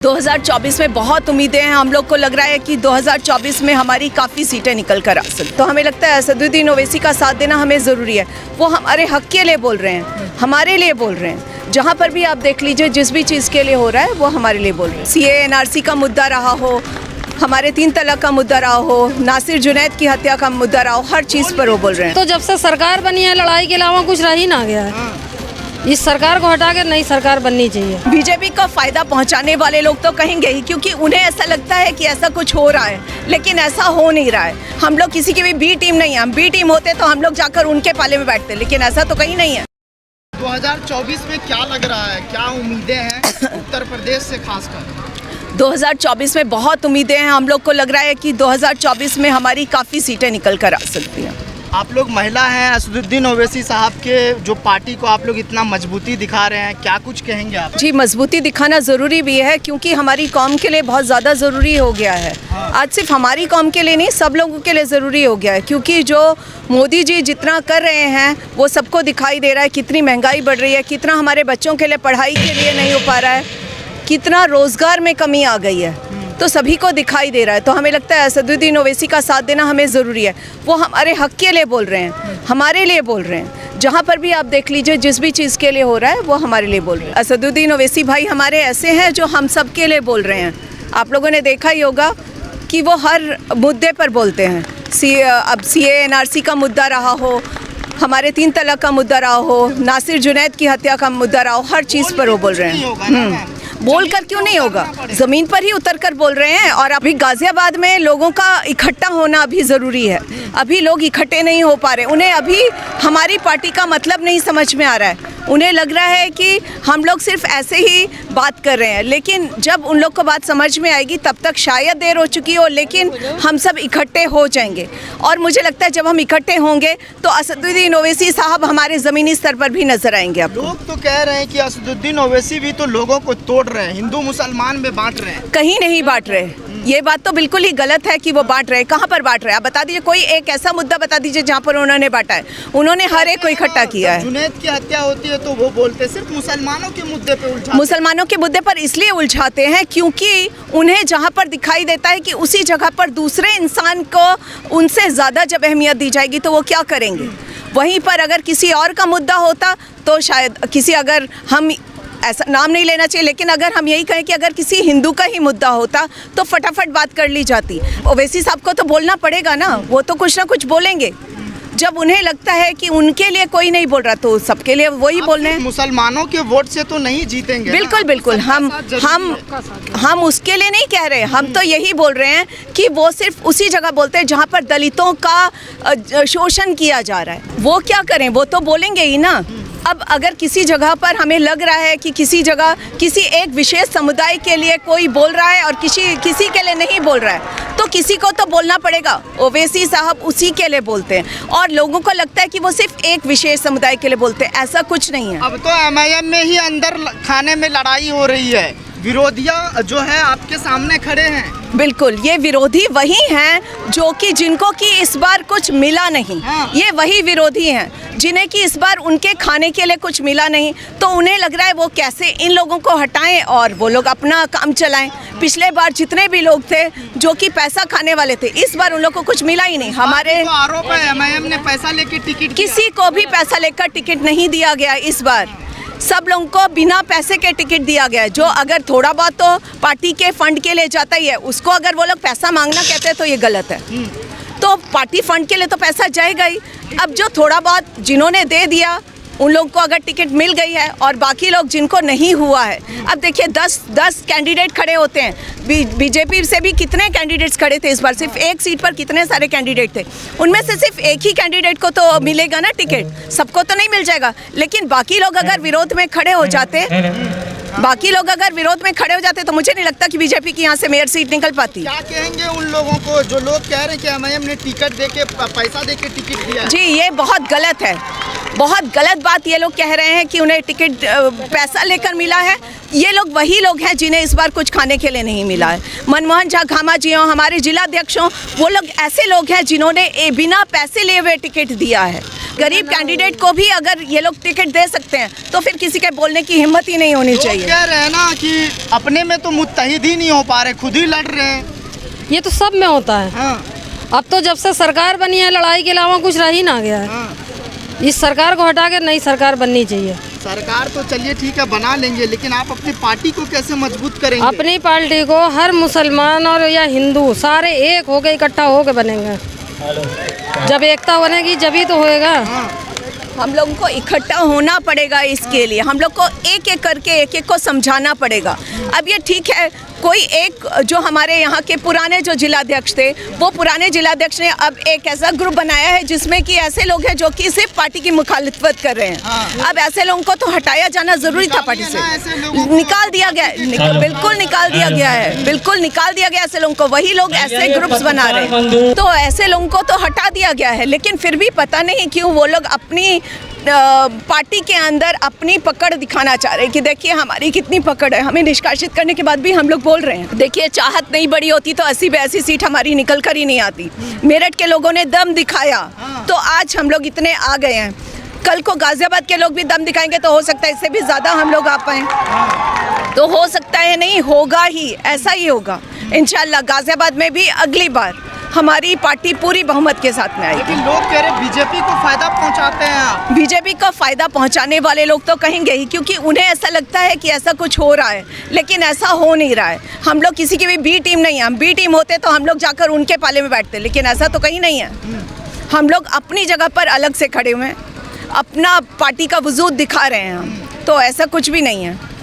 2024 में बहुत उम्मीदें हैं। हम लोग को लग रहा है कि 2024 में हमारी काफ़ी सीटें निकल कर आ सकती। तो हमें लगता है असदुद्दीन ओवैसी का साथ देना हमें ज़रूरी है। वो हमारे हक़ के लिए बोल रहे हैं, हमारे लिए बोल रहे हैं। जहाँ पर भी आप देख लीजिए, जिस भी चीज़ के लिए हो रहा है वो हमारे लिए बोल रहे हैं। CAA NRC का मुद्दा रहा हो, हमारे 3 तलाक का मुद्दा रहा हो, नासिर जुनैद की हत्या का मुद्दा रहा हो, हर चीज़ पर वो बोल रहे हैं। तो जब से सरकार बनी है, लड़ाई के अलावा कुछ रह ही ना गया है। इस सरकार को हटा के नई सरकार बननी चाहिए। बीजेपी का फायदा पहुंचाने वाले लोग तो कहेंगे ही, क्योंकि उन्हें ऐसा लगता है कि ऐसा कुछ हो रहा है, लेकिन ऐसा हो नहीं रहा है। हम लोग किसी की भी बी टीम नहीं है। हम बी टीम होते तो हम लोग जाकर उनके पाले में बैठते, लेकिन ऐसा तो कहीं नहीं है। 2024 में क्या लग रहा है, क्या उम्मीदें हैं उत्तर प्रदेश से खासकर? 2024 में बहुत उम्मीदें हैं। हम लोग को लग रहा है कि 2024 में हमारी काफ़ी सीटें निकल कर आ सकती हैं। आप लोग महिला हैं, असदुद्दीन ओवैसी साहब के जो पार्टी को आप लोग इतना मजबूती दिखा रहे हैं, क्या कुछ कहेंगे आप? जी, मजबूती दिखाना ज़रूरी भी है, क्योंकि हमारी कौम के लिए बहुत ज़्यादा ज़रूरी हो गया है। आज सिर्फ हमारी कौम के लिए नहीं, सब लोगों के लिए ज़रूरी हो गया है, क्योंकि जो मोदी जी जितना कर रहे हैं वो सबको दिखाई दे रहा है। कितनी महंगाई बढ़ रही है, कितना हमारे बच्चों के लिए पढ़ाई के लिए नहीं हो पा रहा है, कितना रोज़गार में कमी आ गई है, तो सभी को दिखाई दे रहा है। तो हमें लगता है असदुद्दीन ओवैसी का साथ देना हमें ज़रूरी है। वो हमारे हक़ के लिए बोल रहे हैं, हमारे लिए बोल रहे हैं। जहाँ पर भी आप देख लीजिए, जिस भी चीज़ के लिए हो रहा है वो हमारे लिए बोल रहे हैं। असदुद्दीन ओवैसी भाई हमारे ऐसे हैं जो हम सब के लिए बोल रहे हैं। आप लोगों ने देखा ही होगा कि वो हर मुद्दे पर बोलते हैं। अब CAA NRC का मुद्दा रहा हो, हमारे 3 तलाक का मुद्दा रहा हो, नासिर जुनैद की हत्या का मुद्दा रहा हो, हर चीज़ पर वो बोल रहे हैं। बोल कर क्यों नहीं होगा, ज़मीन पर ही उतर कर बोल रहे हैं। और अभी गाज़ियाबाद में लोगों का इकट्ठा होना अभी ज़रूरी है। अभी लोग इकट्ठे नहीं हो पा रहे, उन्हें अभी हमारी पार्टी का मतलब नहीं समझ में आ रहा है। उन्हें लग रहा है कि हम लोग सिर्फ ऐसे ही बात कर रहे हैं, लेकिन जब उन लोग को बात समझ में आएगी तब तक शायद देर हो चुकी हो, लेकिन हम सब इकट्ठे हो जाएंगे। और मुझे लगता है जब हम इकट्ठे होंगे तो असदुद्दीन ओवैसी साहब हमारे ज़मीनी स्तर पर भी नजर आएंगे। अब लोग तो कह रहे हैं कि असदुद्दीन ओवैसी भी तो लोगों को तोड़ रहे हैं, हिंदू मुसलमान में बांट रहे हैं। कहीं नहीं बांट रहे। ये बात तो बिल्कुल ही गलत है कि वो बांट रहे हैं। कहाँ पर बांट रहे हैं आप बता दीजिए, कोई एक ऐसा मुद्दा बता दीजिए जहाँ पर उन्होंने बांटा है। उन्होंने हर एक को इकट्ठा किया है। जुनैद की हत्या होती है तो वो बोलते सिर्फ मुसलमानों के मुद्दे पे उलझाते। मुसलमानों के मुद्दे पर इसलिए उलझाते हैं क्योंकि उन्हें जहाँ पर दिखाई देता है कि उसी जगह पर दूसरे इंसान को उनसे ज़्यादा जब अहमियत दी जाएगी तो वो क्या करेंगे। वहीं पर अगर किसी और का मुद्दा होता तो शायद किसी, अगर हम ऐसा नाम नहीं लेना चाहिए, लेकिन अगर हम यही कहें कि अगर किसी हिंदू का ही मुद्दा होता तो फटाफट बात कर ली जाती। ओवैसी साहब को तो बोलना पड़ेगा ना, वो तो कुछ ना कुछ बोलेंगे। जब उन्हें लगता है कि उनके लिए कोई नहीं बोल रहा तो सबके लिए वही बोलने हैं। मुसलमानों के वोट से तो नहीं जीतेंगे। बिल्कुल बिल्कुल, हम उसके लिए नहीं कह रहे। हम तो यही बोल रहे हैं कि वो सिर्फ उसी जगह बोलते हैं जहाँ पर दलितों का शोषण किया जा रहा है। वो क्या करें, वो तो बोलेंगे ही ना। अब अगर किसी जगह पर हमें लग रहा है कि किसी जगह किसी एक विशेष समुदाय के लिए कोई बोल रहा है और किसी के लिए नहीं बोल रहा है, तो किसी को तो बोलना पड़ेगा। ओवैसी साहब उसी के लिए बोलते हैं और लोगों को लगता है कि वो सिर्फ एक विशेष समुदाय के लिए बोलते हैं। ऐसा कुछ नहीं है। अब तो MIM में ही अंदर खाने में लड़ाई हो रही है। विरोधियां जो है आपके सामने खड़े हैं। बिल्कुल, ये विरोधी वही हैं जो कि जिनको कि इस बार कुछ मिला नहीं। ये वही विरोधी हैं जिन्हें कि इस बार उनके खाने के लिए कुछ मिला नहीं, तो उन्हें लग रहा है वो कैसे इन लोगों को हटाएं और वो लोग अपना काम चलाएं। पिछले बार जितने भी लोग थे जो कि पैसा खाने वाले थे, इस बार उन लोगों को कुछ मिला ही नहीं। हमारे तो आरोप है MIM ने पैसा लेके टिकट, किसी को भी पैसा लेकर टिकट नहीं दिया गया। इस बार सब लोगों को बिना पैसे के टिकट दिया गया है। जो अगर थोड़ा बहुत तो पार्टी के फंड के लिए जाता ही है, उसको अगर वो लोग पैसा मांगना कहते हैं तो ये गलत है। तो पार्टी फंड के लिए तो पैसा जाएगा ही। अब जो थोड़ा बहुत जिन्होंने दे दिया उन लोगों को अगर टिकट मिल गई है और बाकी लोग जिनको नहीं हुआ है, अब देखिए 10 कैंडिडेट खड़े होते हैं। बीजेपी से भी कितने कैंडिडेट्स खड़े थे इस बार, सिर्फ एक सीट पर कितने सारे कैंडिडेट थे। उनमें से सिर्फ एक ही कैंडिडेट को तो मिलेगा ना टिकट, सबको तो नहीं मिल जाएगा। लेकिन बाकी लोग अगर विरोध में खड़े हो जाते तो मुझे नहीं लगता कि बीजेपी की यहाँ से मेयर सीट निकल पाती। क्या कहेंगे उन लोगों को जो लोग कह रहे हैं कि MIM ने टिकट देके पैसा देके टिकट दिया? जी, ये बहुत गलत है, बहुत गलत बात ये लोग कह रहे हैं कि उन्हें टिकट पैसा लेकर मिला है। ये लोग वही लोग हैं जिन्हें इस बार कुछ खाने के लिए नहीं मिला है। मनमोहन झा घामा जी हों, हमारे जिला अध्यक्ष हों, वो लोग ऐसे लोग हैं जिन्होंने बिना पैसे लिए हुए टिकट दिया है। गरीब कैंडिडेट को भी अगर ये लोग टिकट दे सकते हैं तो फिर किसी के बोलने की हिम्मत ही नहीं होनी लोग चाहिए। कह रहे हैं ना कि अपने में तो मुत्तहिद ही नहीं हो पा रहे, खुद ही लड़ रहे हैं। ये तो सब में होता है। हाँ, अब तो जब से सरकार बनी है लड़ाई के अलावा कुछ रह ही ना गया है। हाँ। इस सरकार को हटा के नई सरकार बननी चाहिए। सरकार तो चलिए ठीक है बना लेंगे, लेकिन आप अपनी पार्टी को कैसे मजबूत करेंगे? अपनी पार्टी को हर मुसलमान और या हिंदू सारे एक होके इकट्ठा होके बनेंगे। जब एकता बनेगी जभी तो होएगा। हम लोगों को इकट्ठा होना पड़ेगा इसके लिए, हम लोग को एक एक करके एक एक को समझाना पड़ेगा। अब ये ठीक है, कोई एक जो हमारे यहाँ के पुराने जो जिलाध्यक्ष थे, वो पुराने जिलाध्यक्ष ने अब एक ऐसा ग्रुप बनाया है जिसमें कि ऐसे लोग हैं जो कि सिर्फ पार्टी की मुखालिफत कर रहे हैं। अब ऐसे लोगों को तो हटाया जाना जरूरी था पार्टी से, निकाल दिया गया है, बिल्कुल निकाल दिया गया है, बिल्कुल निकाल दिया गया ऐसे लोगों को। वही लोग ऐसे ग्रुप्स बना रहे हैं, तो ऐसे लोगों को तो हटा दिया गया है। लेकिन फिर भी पता नहीं क्यों वो लोग अपनी पार्टी के अंदर अपनी पकड़ दिखाना चाह रहे हैं कि देखिए हमारी कितनी पकड़ है। हमें निष्कासित करने के बाद भी हम लोग बोल रहे हैं, देखिए चाहत नहीं बड़ी होती तो 80-82 सीट हमारी निकल कर ही नहीं आती। मेरठ के लोगों ने दम दिखाया तो आज हम लोग इतने आ गए हैं। कल को गाजियाबाद के लोग भी दम दिखाएंगे तो हो सकता है इससे भी ज़्यादा हम लोग आ पाएँ, तो हो सकता है नहीं, होगा ही, ऐसा ही होगा इंशाल्लाह। गाजियाबाद में भी अगली बार हमारी पार्टी पूरी बहुमत के साथ में आएगी। लेकिन लोग कह रहे बीजेपी को फायदा पहुंचाते हैं आप। बीजेपी का फायदा पहुंचाने वाले लोग तो कहेंगे ही, क्योंकि उन्हें ऐसा लगता है कि ऐसा कुछ हो रहा है, लेकिन ऐसा हो नहीं रहा है। हम लोग किसी की भी बी टीम नहीं है, हम बी टीम होते तो हम लोग जाकर उनके पाले में बैठते, लेकिन ऐसा तो कहीं नहीं है। हम लोग अपनी जगह पर अलग से खड़े हुए हैं, अपना पार्टी का वजूद दिखा रहे हैं हम, तो ऐसा कुछ भी नहीं है।